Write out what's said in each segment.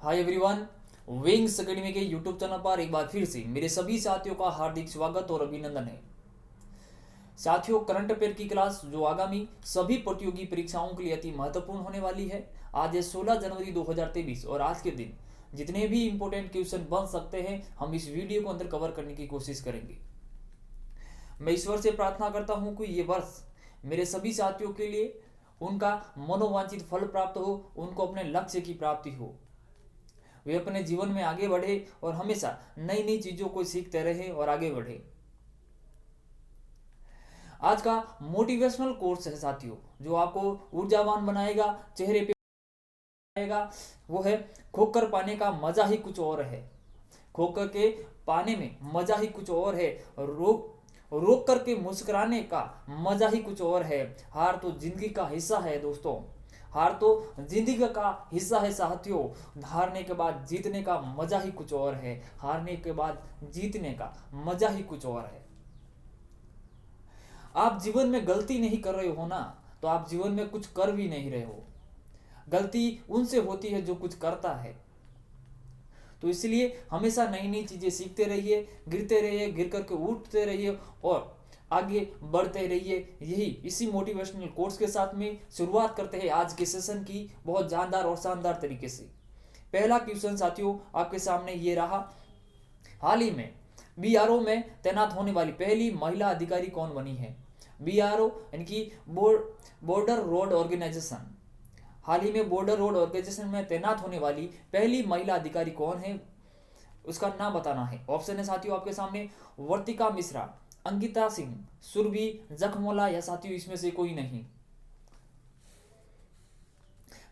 Hi everyone, wings academy के YouTube channel पर एक बार फिर से मेरे सभी साथियों का हार्दिक स्वागत और अभिनंदन है। साथियों, करंट अफेयर की क्लास जो आगामी सभी प्रतियोगी परीक्षाओं के लिए अति महत्वपूर्ण होने वाली है। आज है 16 जनवरी 2023 और आज के दिन जितने भी इंपॉर्टेंट क्वेश्चन बन सकते हैं हम इस वीडियो को अंदर कवर करने की कोशिश करेंगे। मैं ईश्वर से प्रार्थना करता हूँ कि ये वर्ष मेरे सभी साथियों के लिए उनका मनोवांछित फल प्राप्त हो, उनको अपने लक्ष्य की प्राप्ति हो, वे अपने जीवन में आगे बढ़े और हमेशा नई नई चीजों को सीखते रहे और आगे बढ़े। आज का मोटिवेशनल कोर्स है साथियों, जो आपको ऊर्जावान बनाएगा, चेहरे पे आएगा, वो है खोकर पाने का मजा ही कुछ और है। खोकर के पाने में मजा ही कुछ और है, रोक रोक करके मुस्कुराने का मजा ही कुछ और है। हार तो जिंदगी का हिस्सा है दोस्तों, हार तो जिंदगी का हिस्सा है साथियों। हारने के बाद जीतने का मजा ही कुछ और है, हारने के बाद जीतने का मजा ही कुछ और है। आप जीवन में गलती नहीं कर रहे हो ना, तो आप जीवन में कुछ कर भी नहीं रहे हो। गलती उनसे होती है जो कुछ करता है। तो इसलिए हमेशा नई नई चीजें सीखते रहिए, गिरते रहिए, गिर करके उठते रहिए और आगे बढ़ते रहिए। यही इसी मोटिवेशनल कोर्स के साथ में शुरुआत करते हैं आज के सेशन की बहुत जानदार और शानदार तरीके से। पहला क्वेश्चन साथियों आपके सामने ये रहा, हाल ही में बीआरओ में तैनात होने वाली पहली महिला अधिकारी कौन बनी है? बीआरओ यानी कि बॉर्डर रोड ऑर्गेनाइजेशन, हाल ही में बॉर्डर रोड ऑर्गेनाइजेशन में तैनात होने वाली पहली महिला अधिकारी कौन है, उसका नाम बताना है। ऑप्शन है साथियों आपके सामने, वर्तिका मिश्रा, अंकिता सिंह, सुरभि जखमोला या साथियों इसमें से कोई नहीं।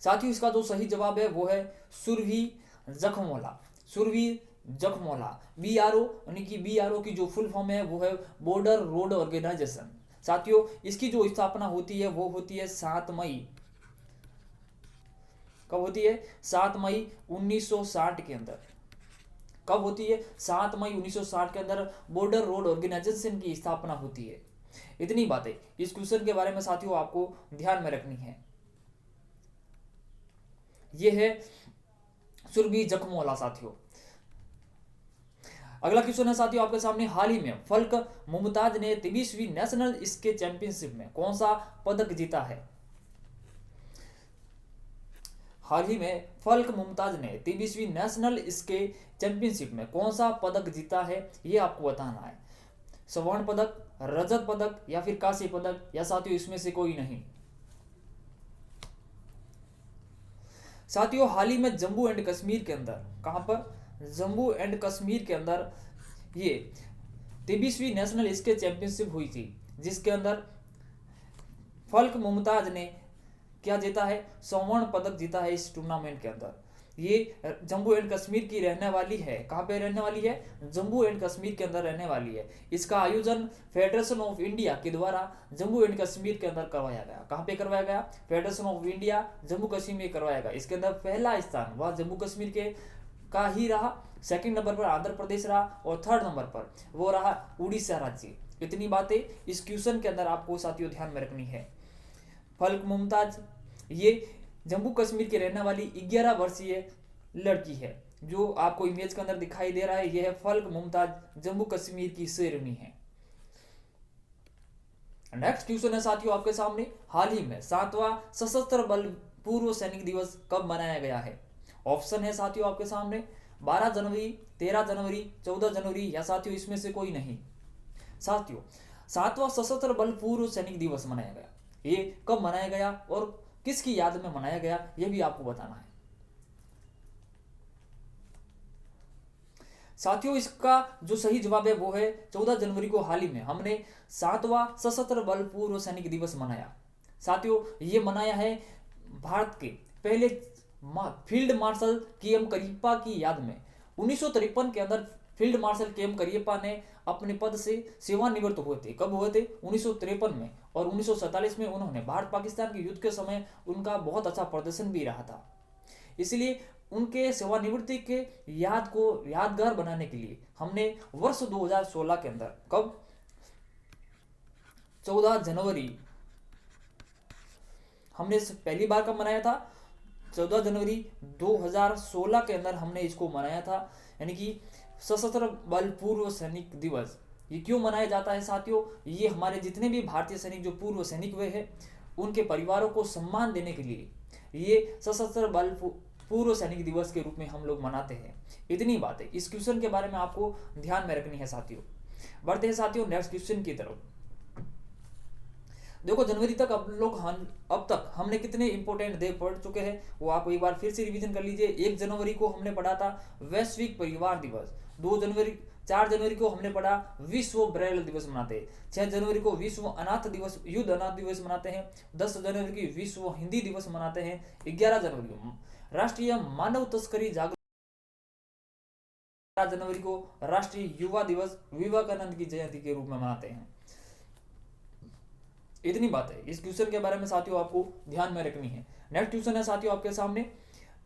साथियों इसका जो सही जवाब है वो है सुरभि जखमोला। सुरभि जखमोला बीआरओ यानी कि बीआरओ की जो फुल फॉर्म है वो है बॉर्डर रोड ऑर्गेनाइजेशन। साथियों इसकी जो स्थापना होती है वो होती है 7 मई, कब होती है? 7 मई 1960 के अंदर। कब होती है? 7 मई 1960 के अंदर बॉर्डर रोड ऑर्गेनाइजेशन की स्थापना होती है। इतनी बातें इस क्वेश्चन के बारे में साथियों आपको ध्यान में रखनी है। यह है सुरभि जखमोला साथियों। अगला क्वेश्चन है साथियों आपके सामने, हाल ही में फल्क मुमताज ने 23वीं नेशनल स्केच चैंपियनशिप में कौन सा पदक जीता है? हाल ही में फल्क मुमताज ने 23वीं नेशनल स्केच चैंपियनशिप में कौन सा पदक जीता है, ये आपको बताना है। स्वर्ण पदक, रजत पदक या फिर कांस्य पदक या साथियों इसमें से कोई नहीं। साथियों हाल ही में जम्मू एंड कश्मीर के अंदर, कहां पर? जम्मू एंड कश्मीर के अंदर ये 23वीं नेशनल स्केच चैंपियनशिप हुई थी, जिसके अंदर फल्क मुमताज ने क्या जीता है? स्वर्ण पदक जीता है इस टूर्नामेंट के अंदर। ये जम्मू एंड कश्मीर की रहने वाली है। कहां पे रहने वाली है? जम्मू एंड कश्मीर के अंदर रहने वाली है। इसका आयोजन फेडरेशन ऑफ इंडिया के द्वारा जम्मू एंड कश्मीर के अंदर करवाया गया। कहां पे करवाया गया? Federation of India Jammu Kashmir में करवाया गया। इसके अंदर पहला स्थान वह जम्मू कश्मीर के का ही रहा, सेकंड नंबर पर आंध्र प्रदेश रहा और थर्ड नंबर पर वो रहा उड़ीसा राज्य। इतनी बातें इस क्वेश्चन के अंदर आपको साथियों ध्यान में रखनी है। फल्क मुमताज ये जम्मू कश्मीर की रहने वाली 11 वर्षीय लड़की है। जो आपको इमेज के अंदर दिखाई दे रहा है यह है फल्क मुमताज, जम्मू कश्मीर की शेरनी है। नेक्स्ट क्वेश्चन है साथियों आपके सामने, हाल ही में 7वां सशस्त्र बल पूर्व सैनिक दिवस कब मनाया गया है? ऑप्शन है साथियों आपके सामने, 12 जनवरी, 13 जनवरी, 14 जनवरी या साथियों इसमें से कोई नहीं। साथियों 7वां सशस्त्र बल पूर्व सैनिक दिवस मनाया गया, ये कब मनाया गया और किसकी याद में मनाया गया, यह भी आपको बताना है। साथियों इसका जो सही जवाब है वो है 14 जनवरी को हाल ही में हमने 7वां सशस्त्र बल पूर्व सैनिक दिवस मनाया। साथियों ये मनाया है भारत के पहले फील्ड मार्शल के.एम. करियप्पा की याद में। 1953 के अंदर फील्ड मार्शल के.एम. करियप्पा ने अपने पद से सेवानिवृत्त हुए थे। कब हुए थे? 1953 में। और 1947 में उन्होंने भारत पाकिस्तान के युद्ध के समय उनका बहुत अच्छा प्रदर्शन भी रहा था। इसलिए उनके सेवानिवृत्ति के याद को यादगार बनाने के लिए हमने वर्ष 2016 के अंदर, कब? 14 जनवरी हमने पहली बार कब मनाया था? 14 जनवरी 2016 के अंदर हमने इसको मनाया था, यानी कि सशस्त्र बल पूर्व सैनिक दिवस। ये क्यों मनाया जाता है साथियों? ये हमारे जितने भी भारतीय सैनिक जो पूर्व सैनिक हुए हैं उनके परिवारों को सम्मान देने के लिए ये सशस्त्र बल पूर्व सैनिक दिवस के रूप में हम लोग मनाते हैं। इतनी बात है, इस क्वेश्चन के बारे में आपको ध्यान में रखनी है साथियों। बढ़ते हैं साथियों नेक्स्ट क्वेश्चन की तरफ। देखो जनवरी तक अब तक हमने कितने इंपॉर्टेंट डे पढ़ चुके हैं वो आप एक बार फिर से रिवीजन कर लीजिए। 1 जनवरी को हमने पढ़ा था वैश्विक परिवार दिवस। 4 जनवरी को हमने पढ़ा विश्व ब्रेल दिवस मनाते हैं। 6 जनवरी को विश्व अनाथ दिवस, युद्ध अनाथ दिवस मनाते हैं। 10 जनवरी की विश्व हिंदी दिवस मनाते हैं। 11 जनवरी को राष्ट्रीय मानव तस्करी जागरूकता, 11 जनवरी को राष्ट्रीय युवा दिवस विवेकानंद की जयंती के रूप में मनाते हैं। इतनी बात है, इस क्वेश्चन के बारे में साथियों आपको ध्यान में रखनी है। नेक्स्ट क्वेश्चन है साथियों आपके सामने,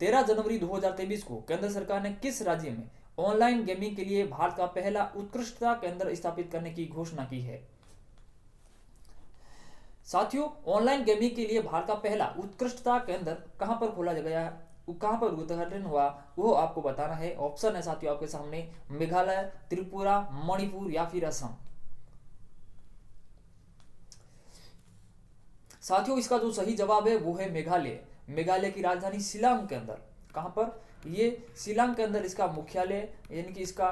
13 जनवरी 2023 को केंद्र सरकार ने किस राज्य में ऑनलाइन गेमिंग के लिए भारत का पहला उत्कृष्टता केंद्र स्थापित करने की घोषणा की है? साथियों ऑनलाइन गेमिंग के लिए भारत का पहला उत्कृष्टता केंद्र कहां पर खोला गया है, कहां पर उद्घाटन हुआ, वो आपको बताना है। ऑप्शन है साथियों आपके सामने मेघालय, त्रिपुरा, मणिपुर या फिर असम। साथियों इसका जो सही जवाब है वो है मेघालय। मेघालय की राजधानी शिलांग के अंदर, कहां पर, ये शिलांग के अंदर इसका मुख्यालय यानी कि इसका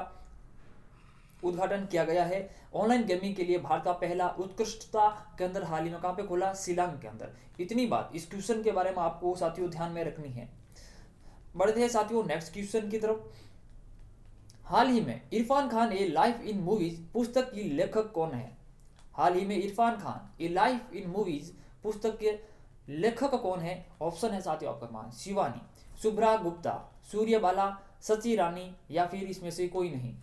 उद्घाटन किया गया है। ऑनलाइन गेमिंग के लिए भारत का पहला उत्कृष्टता केंद्र हाल ही में कहां पे खोला? शिलांग के अंदर। इतनी बात इस क्वेश्चन के बारे में आपको साथियों ध्यान में रखनी है। बढ़ते हैं साथियों नेक्स्ट क्वेश्चन की तरफ। हाल ही में इरफान खान ए लाइफ इन मूवीज पुस्तक की लेखक कौन है? हाल ही में इरफान खान ए लाइफ इन मूवीज पुस्तक के लेखक कौन है? ऑप्शन है साथियों आपका मान शिवानी, शुभ्रा गुप्ता, सूर्यबाला, सची रानी या फिर इसमें से कोई नहीं।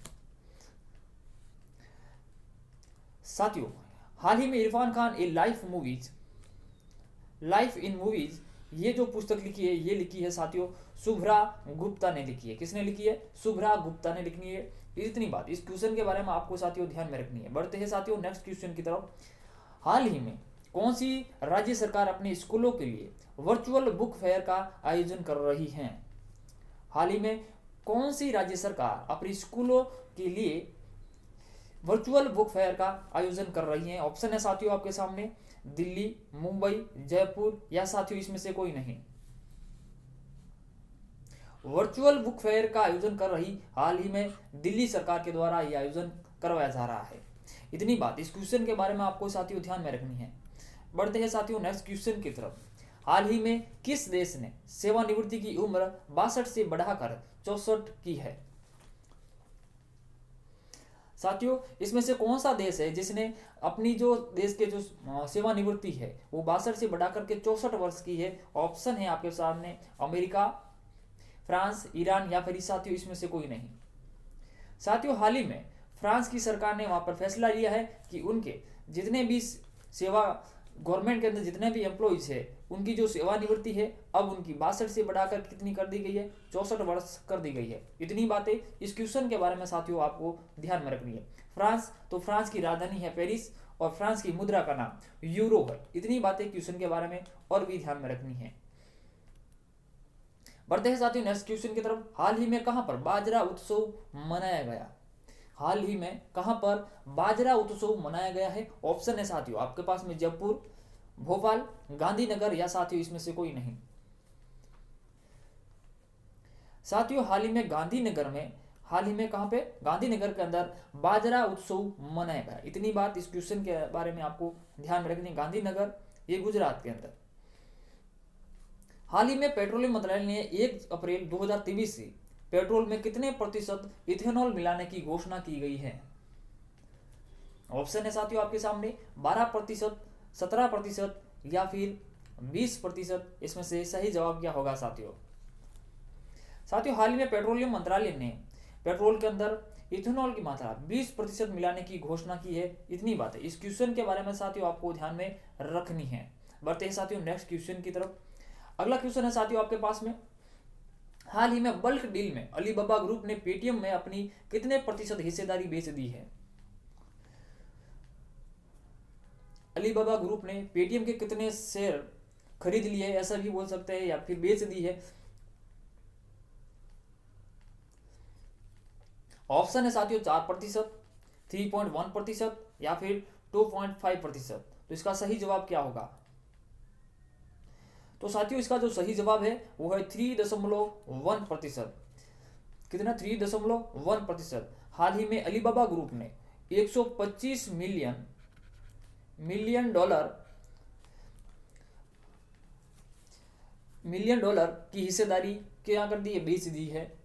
साथियों हाल ही में इरफान खान ए लाइफ इन मूवीज ये जो पुस्तक लिखी है ये लिखी है साथियों शुभ्रा गुप्ता ने लिखी है। किसने लिखी है? शुभ्रा गुप्ता ने लिखी है। इतनी बात इस क्वेश्चन के बारे में आपको साथियों ध्यान में रखनी है। बढ़ते हैं साथियों नेक्स्ट क्वेश्चन की तरफ। हाल ही में कौन सी राज्य सरकार अपने स्कूलों के लिए वर्चुअल बुक फेयर का आयोजन कर रही है? हाल ही में कौन सी राज्य सरकार अपने स्कूलों के लिए वर्चुअल बुक फेयर का आयोजन कर रही है? ऑप्शन है साथियों आपके सामने दिल्ली, मुंबई, जयपुर या साथियों इसमें से कोई नहीं। वर्चुअल बुक फेयर का आयोजन कर रही हाल ही में दिल्ली सरकार के द्वारा यह आयोजन करवाया जा रहा है। इतनी बात इस क्वेश्चन के बारे में आपको साथियों ध्यान में रखनी है। बढ़ते हैं साथियों नेक्स्ट क्वेश्चन की तरफ। हाल ही में किस देश ने सेवानिवृत्ति की उम्र 62 से बढ़ाकर 64 की है? साथियों इसमें से कौन सा देश है जिसने अपनी जो देश के जो सेवानिवृत्ति है वो 62 से बढ़ाकर के 64 वर्ष की है? ऑप्शन है आपके सामने अमेरिका, फ्रांस, ईरान या फिर साथियों इसमें से कोई नहीं। साथियों हाल ही में फ्रांस की सरकार ने वहां पर फैसला लिया है कि उनके जितने भी सेवा गवर्नमेंट के अंदर जितने भी एम्प्लॉइज है उनकी जो सेवानिवृत्ति है अब उनकी 62 से बढ़ाकर कितनी कर दी गई है? 64 वर्ष कर दी गई है। इतनी बातें इस क्वेश्चन के बारे में साथियों आपको ध्यान में रखनी है। फ्रांस, तो फ्रांस की राजधानी है पेरिस और फ्रांस की मुद्रा का नाम यूरो है। इतनी बातें क्वेश्चन के बारे में और भी ध्यान में रखनी है। बढ़ते हैं साथियों नेक्स्ट क्वेश्चन की तरफ। हाल ही में कहां पर बाजरा उत्सव मनाया गया? हाल ही में कहां पर बाजरा उत्सव मनाया गया है? ऑप्शन है साथियों आपके पास में जयपुर, भोपाल, गांधीनगर या साथियों इसमें से कोई नहीं। साथियों हाल ही में गांधीनगर में, हाल ही में कहां पे? गांधीनगर के अंदर बाजरा उत्सव मनाया गया। इतनी बात इस क्वेश्चन के बारे में आपको ध्यान में रखनी। गांधीनगर ये गुजरात के अंदर। हाल ही में पेट्रोलियम मंत्रालय ने 1 अप्रैल 2023 से पेट्रोल में कितने प्रतिशत इथेनॉल मिलाने की घोषणा की गई है? ऑप्शन है साथियों आपके सामने 12%, 17% या फिर 20%। इसमें से सही जवाब क्या होगा साथियों? साथियों हाल ही में पेट्रोलियम मंत्रालय ने पेट्रोल के अंदर इथेनॉल की मात्रा 20% मिलाने की घोषणा की है। इतनी बात है। इस क्वेश्चन के बारे में साथियों आपको ध्यान में रखनी है। बढ़ते हैं साथियों नेक्स्ट क्वेश्चन की तरफ। अगला क्वेश्चन है साथियों आपके पास में, हाल ही में बल्क डील में अलीबाबा ग्रुप ने पेटीएम में अपनी कितने प्रतिशत हिस्सेदारी बेच दी है? अलीबाबा ग्रुप ने पेटीएम के कितने शेयर खरीद ली है, ऐसा भी बोल सकते हैं, या फिर बेच दी है। ऑप्शन है साथियों 4%, 3.1% या फिर 2.5%। तो इसका सही जवाब क्या होगा? तो साथियों इसका जो सही जवाब है वो है 3.1%। कितना? 3.1%। हाल ही में अलीबाबा ग्रुप ने 125 मिलियन डॉलर की हिस्सेदारी क्या कर दी है? बेच दी है।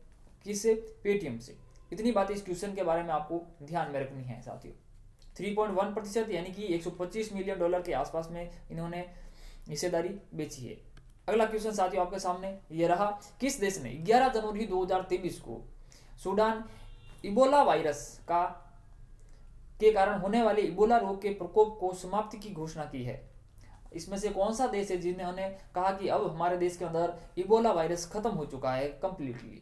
किससे? पेटीएम से। इतनी बातें इस क्वेश्चन के बारे में आपको ध्यान में रखनी है साथियों। 3.1% यानी कि 125 मिलियन डॉलर के आसपास में इन्होंने हिस्सेदारी बेची है। अगला क्वेश्चन साथियों आपके सामने ये रहा, किस देश ने 11 जनवरी 2023 को सूडान इबोला वायरस के कारण होने वाले इबोला रोग के प्रकोप को समाप्ति की घोषणा की है? इसमें से कौन सा देश है जिन्होंने कहा कि अब हमारे देश के अंदर इबोला वायरस खत्म हो चुका है कंप्लीटली?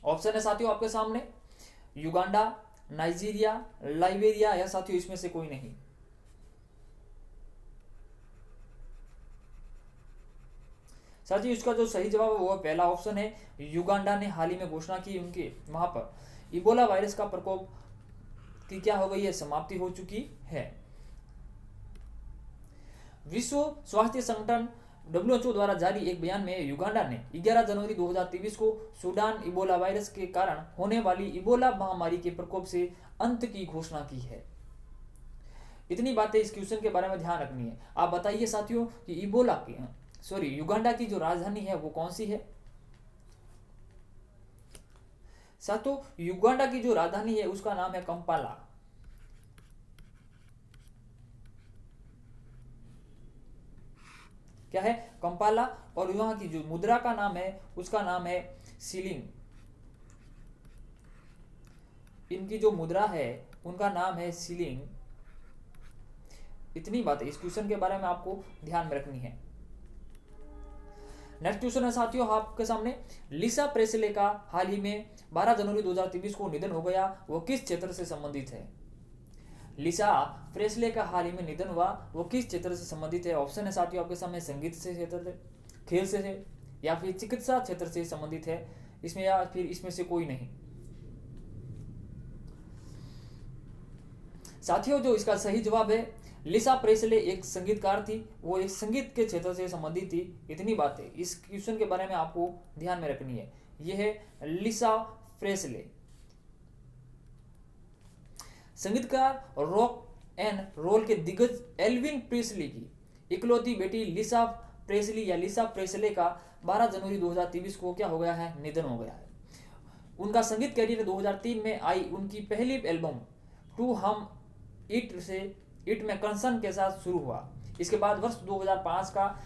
ऑप्शन है साथियों आपके सामने, युगांडा, नाइजीरिया, लाइबेरिया, या साथियों इसमें से कोई नहीं। साथियों इसका जो सही जवाब है वो पहला ऑप्शन है, युगांडा ने हाल ही में घोषणा की उनके वहां पर इबोला वायरस का प्रकोप की क्या हो गई है? समाप्ति हो चुकी है। विश्व स्वास्थ्य संगठन WHO द्वारा जारी एक बयान में युगांडा ने 11 जनवरी 2023 को सूडान इबोला वायरस के कारण होने वाली इबोला महामारी के प्रकोप से अंत की घोषणा की है। इतनी बातें इस क्वेश्चन के बारे में ध्यान रखनी है। आप बताइए साथियों कि युगांडा की जो राजधानी है वो कौन सी है? साथियों युगांडा की जो राजधानी है उसका नाम है कंपाला। क्या है? कंपाला। और यहाँ की जो मुद्रा का नाम है उसका नाम है शिलिंग। इनकी जो मुद्रा है उनका नाम है शिलिंग। इतनी बातें इस क्वेश्चन के बारे में आपको ध्यान में रखनी है। नेक्स्ट क्वेश्चन है साथियों आपके सामने, लिसा प्रेस्ले का हाल ही में 12 जनवरी 2023 को निधन हो गया, वो किस क्षेत्र से संबंधित है? लिसा प्रेस्ले का हाल ही में निधन हुआ, वो किस क्षेत्र से संबंधित है? ऑप्शन है साथियों आपके सामने, संगीत से क्षेत्र से, खेल से है, या फिर चिकित्सा क्षेत्र से संबंधित है इसमें, या फिर इसमें से कोई नहीं। साथियों जो इसका सही जवाब है, लिसा प्रेस्ले एक संगीतकार थी, वो एक संगीत के क्षेत्र से संबंधित थी। इतनी बातें इस क्वेश्चन के बारे में आपको ध्यान में रखनी है। यह है लिसा प्रेस्ले। संगीतकार रॉक एंड रोल के दिग्गज एल्विन प्रेस्ली की इकलौती बेटी लिसा प्रेस्ली या लिसा प्रेस्ले का 12 जनवरी 2023 को क्या हो गया है? निधन हो गया है। उनका संगीत कैरियर 2003 में आई उनकी पहली एल्बम टू हम इट में कंसर्न के साथ शुरू हुआ। इसके बाद वर्ष 2005 का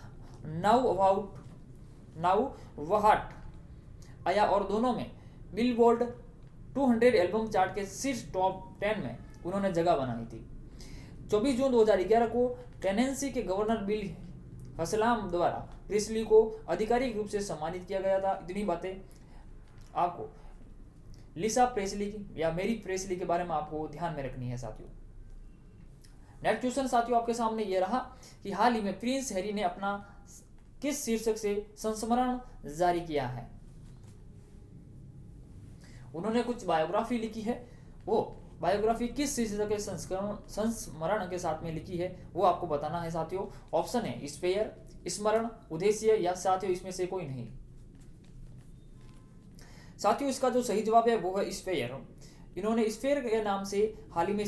नाउ व्हाट आया और दोनों में बिलबोर्ड 200 एल्बम चार्ट के शीर्ष टॉप 10 में उन्होंने जगह बनाई थी। 24 जून 2011 को टेनेंसी के गवर्नर बिल हसलाम द्वारा प्रेस्ली को आधिकारिक रूप से सम्मानित किया गया था। इतनी बातें आपको लिसा प्रेस्ली या मेरी प्रेस्ली के बारे में आपको ध्यान में रखनी है साथियों। नेक्स्ट क्वेश्चन साथियों आपके सामने ये रहा कि हाल ही में प्रिंस हैरी ने अपना किस शीर्षक से संस्मरण जारी किया है? उन्होंने कुछ बायोग्राफी लिखी है, वो बायोग्राफी किस शीर्षक के संस्मरण के साथ में लिखी है वो आपको बताना है साथियों। ऑप्शन है स्पेयर, स्मरण, उद्देश्य, या साथियों इसमें से कोई नहीं। साथियों इसका जो सही जवाब है वो है स्पेयर। इन्होंने स्पेयर के नाम से हाल ही में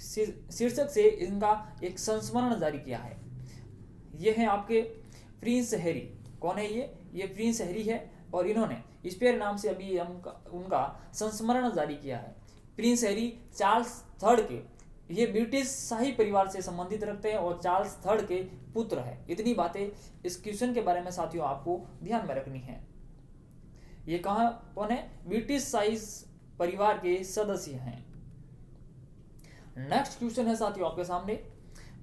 शीर्षक से इनका एक संस्मरण जारी किया है। ये है आपके प्रिंस हैरी। कौन है ये प्रिंस हैरी है, और इन्होंने स्पेयर नाम से अभी उनका संस्मरण जारी किया है। प्रिंस हैरी चार्ल्स थर्ड के ये ब्रिटिश शाही परिवार से संबंधित रखते हैं और चार्ल्स थर्ड के पुत्र है। इतनी बातें इस क्वेश्चन के बारे में साथियों आपको ध्यान में रखनी है। ये कौन है? ब्रिटिश शाही परिवार के सदस्य हैं। नेक्स्ट क्वेश्चन है साथियों आपके सामने,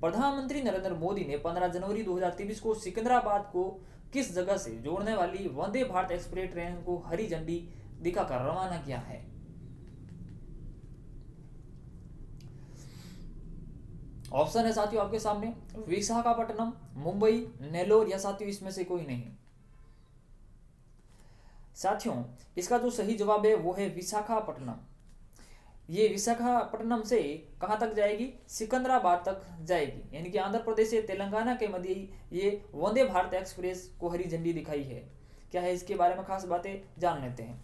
प्रधानमंत्री नरेंद्र मोदी ने 15 जनवरी 2023 को सिकंदराबाद को किस जगह से जोड़ने वाली वंदे भारत एक्सप्रेस ट्रेन को हरी झंडी दिखाकर रवाना किया है? ऑप्शन है साथियों आपके सामने विशाखापट्टनम, मुंबई, नेल्लोर या साथियों इसमें से कोई नहीं। साथियों इसका जो सही जवाब है वो है विशाखापट्टनम। ये विशाखापट्टनम से कहाँ तक जाएगी? सिकंदराबाद तक जाएगी, यानी कि आंध्र प्रदेश से तेलंगाना के मध्य ये वंदे भारत एक्सप्रेस को हरी झंडी दिखाई है। क्या है इसके बारे में खास बातें जान लेते हैं।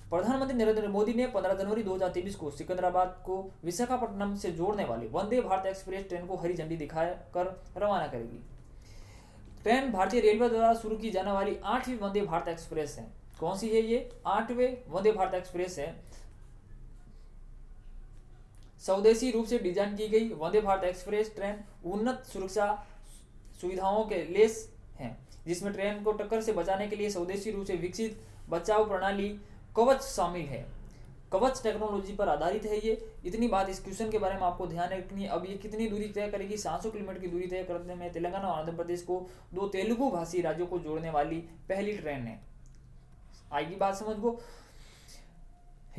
प्रधानमंत्री नरेंद्र मोदी ने 15 जनवरी 2023 को सिकंदराबाद को विशाखापट्टनम से जोड़ने वाली वंदे भारत एक्सप्रेस ट्रेन को हरी झंडी दिखाकर रवाना करेगी। ट्रेन भारतीय रेलवे द्वारा शुरू की जाने वाली 8वीं वंदे भारत एक्सप्रेस है। कौन सी है ये? 8वें वंदे भारत एक्सप्रेस है। स्वदेशी रूप से डिजाइन की गई वंदे भारत एक्सप्रेस ट्रेन उन्नत सुरक्षा सुविधाओं के लेस है, जिसमें ट्रेन को टक्कर से बचाने के लिए स्वदेशी रूप से विकसित बचाव प्रणाली कवच शामिल है। कवच टेक्नोलॉजी पर आधारित है ये। इतनी बात इस क्वेश्चन के बारे में आपको ध्यान रखनी है। अब ये कितनी दूरी तय करेगी? 700 किलोमीटर की दूरी तय करने में तेलंगाना और आंध्र प्रदेश को 2 तेलुगु भाषी राज्यों को जोड़ने वाली पहली ट्रेन है। आएगी बात समझ को।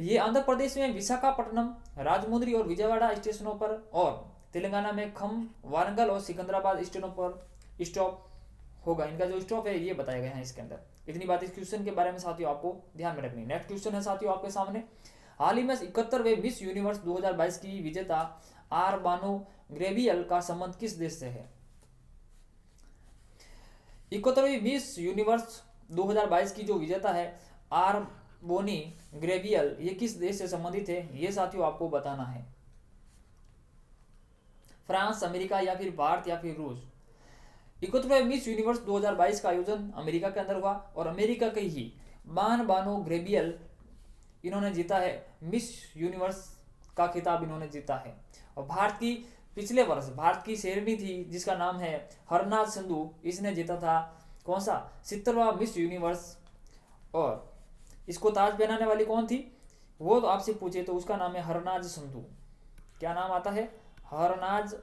ये आंध्र प्रदेश में विशाखापट्टनम, राजमुंद्री और विजयवाड़ा स्टेशनों पर और तेलंगाना में खम, वारंगल और सिकंदराबाद स्टेशनों पर स्टॉप होगा। इनका जो स्टॉप है ये बताया गया है इसके अंदर। इतनी बात इस क्वेश्चन के बारे में साथियों आपको ध्यान में रखनी है। नेक्स्ट क्वेश्चन है साथियों आपके सामने, हाल ही में 71वें मिस यूनिवर्स 2022 की विजेता आर बानो ग्रेवियल का संबंध किस देश से है? 71वीं मिस यूनिवर्स 2022 की जो विजेता है आर बोनी ग्रेवियल, ये किस देश से संबंधित है? ये साथियों आपको बताना है। फ्रांस, अमेरिका या फिर भारत या फिर रूस। 71वें मिस यूनिवर्स 2022 का आयोजन अमेरिका के अंदर हुआ और अमेरिका के ही बानो ग्रेवियल इन्होंने जीता है मिस यूनिवर्स का खिताब इन्होंने जीता है। और भारत की पिछले वर्ष भारत की शेरनी थी जिसका नाम है हरनाज संधू, इसने जीता था कौन सा? 70वां मिस यूनिवर्स। और इसको ताज पहनाने वाली कौन थी? वो तो आपसे पूछे तो उसका नाम है हरनाज संधू। क्या नाम आता है? हरनाज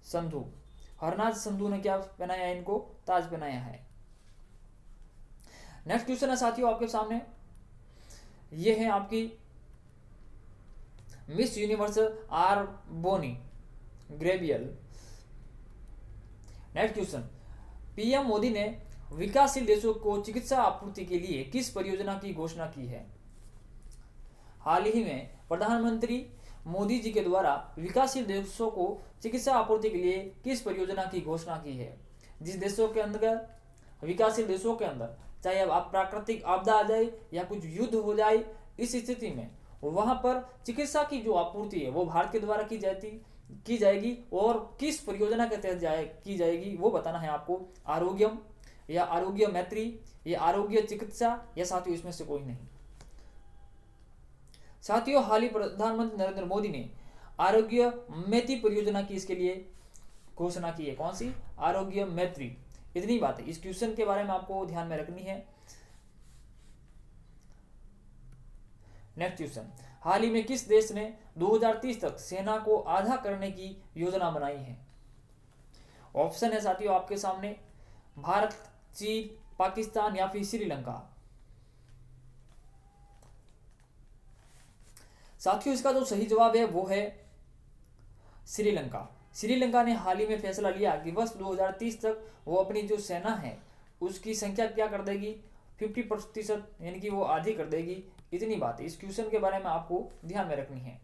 संधू। हरनाज संधू ने क्या पहनाया है? इनको ताज पहनाया है। नेक्स्ट क्वेश्चन है साथियों आपके सामने, ये है आपकी Miss Universe R Bonney Gabriel. Next question, PM Modi ने विकासशील देशों को चिकित्सा आपूर्ति के लिए किस परियोजना की घोषणा की है? हाल ही में प्रधानमंत्री मोदी जी के द्वारा विकासशील देशों को चिकित्सा आपूर्ति के लिए किस परियोजना की घोषणा की है? जिस देशों के अंदर, विकासशील देशों के अंदर चाहे अब प्राकृतिक आपदा आ जाए या कुछ युद्ध हो जाए, इस स्थिति में वहां पर चिकित्सा की जो आपूर्ति है वो भारत के द्वारा की जाएगी और किस परियोजना के तहत की जाएगी वो बताना है आपको। आरोग्यम या आरोग्य मैत्री या आरोग्य चिकित्सा या साथियों इसमें से कोई नहीं। साथियों हाल ही प्रधानमंत्री नरेंद्र मोदी ने आरोग्य मैत्री परियोजना की इसके लिए घोषणा की है। कौन सी? आरोग्य मैत्री। इतनी बात है इस क्वेश्चन के बारे में आपको ध्यान में रखनी है। नेक्स्ट क्वेश्चन, हाल ही में किस देश ने 2030 तक सेना को आधा करने की योजना बनाई है? ऑप्शन है साथियों आपके सामने, भारत, चीन, पाकिस्तान या फिर श्रीलंका। साथियों इसका जो सही जवाब है वो है श्रीलंका। श्रीलंका ने हाल ही में फैसला लिया कि वर्ष 2030 तक वो अपनी जो सेना है उसकी संख्या क्या कर देगी? 50%, यानी कि वो आधी कर देगी। इतनी बात है इस क्वेश्चन के बारे में आपको ध्यान में रखनी है।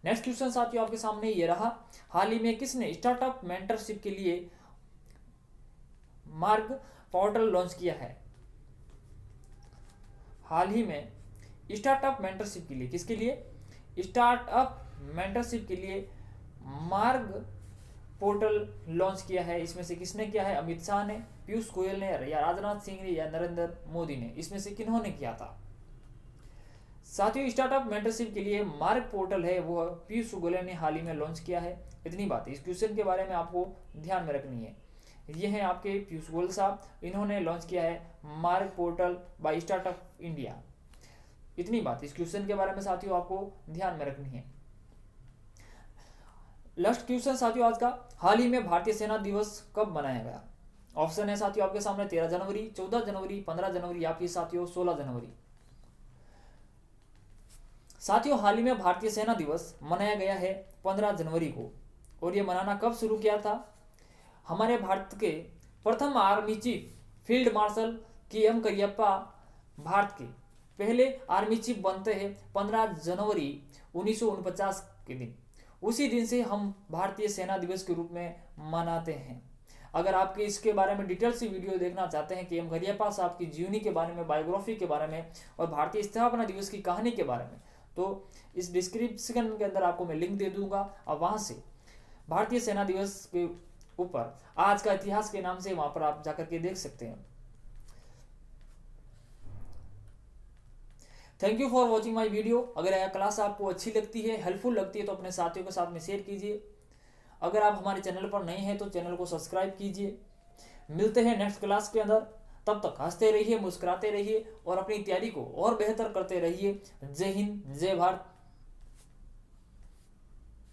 नेक्स्ट क्वेश्चन साथियों आपके सामने ये रहा, हाल ही में किसने स्टार्टअप मेंटरशिप के लिए मार्ग पोर्टल लॉन्च किया है? हाल ही में स्टार्टअप मेंटरशिप के लिए, किसके लिए? स्टार्टअप मेंटरशिप के लिए मार्ग पोर्टल लॉन्च किया है। इसमें से किसने किया है? अमित शाह ने, पीयूष गोयल ने या राजनाथ सिंह ने या नरेंद्र मोदी ने? इसमें से किन्होंने किया था? साथियों स्टार्टअप मेंटरशिप के लिए मार्ग पोर्टल है वो पीयूष गोयल ने हाल ही में लॉन्च किया है। इतनी बात है इस क्वेश्चन के बारे में आपको ध्यान में रखनी है। ये है आपके पीयूष गोयल साहब, इन्होंने लॉन्च किया है मार्ग पोर्टल बाय स्टार्टअप इंडिया। इतनी बात इस क्वेश्चन के बारे में साथियों आपको ध्यान में रखनी है। लास्ट क्वेश्चन साथियों आज का, हाल ही में भारतीय सेना दिवस कब मनाया गया? ऑप्शन है साथियों आपके सामने 13 जनवरी, 14 जनवरी, 15 जनवरी या फिर साथियों 16 जनवरी। साथियों, हाल ही में भारतीय सेना दिवस मनाया गया है 15 जनवरी को। और ये मनाना कब शुरू किया था? हमारे भारत के प्रथम army chief field marshal KM. Cariappa Bharat के पहले आर्मी चीफ बनते हैं 15 जनवरी 1949 के दिन। उसी दिन से हम भारतीय सेना दिवस के रूप में मनाते हैं। अगर आपके इसके बारे में डिटेल से वीडियो देखना चाहते हैं के.एम. करियप्पा साहब की जीवनी के बारे में, बायोग्राफी के बारे में और भारतीय स्थापना दिवस की कहानी के बारे में, तो इस डिस्क्रिप्शन के अंदर आपको मैं लिंक दे दूंगा। और वहां से भारतीय सेना दिवस के ऊपर आज का इतिहास के नाम से वहां पर आप जाकर के देख सकते हैं। Thank you for watching my video. अगर यह क्लास आपको अच्छी लगती है, हेल्पफुल लगती है, तो अपने साथियों के साथ में शेयर कीजिए। अगर आप हमारे चैनल पर नए हैं तो चैनल को सब्सक्राइब कीजिए। मिलते हैं नेक्स्ट क्लास के अंदर। तब तक हंसते रहिए, मुस्कुराते रहिए और अपनी तैयारी को और बेहतर करते रहिए। जय हिंद, जय भारत।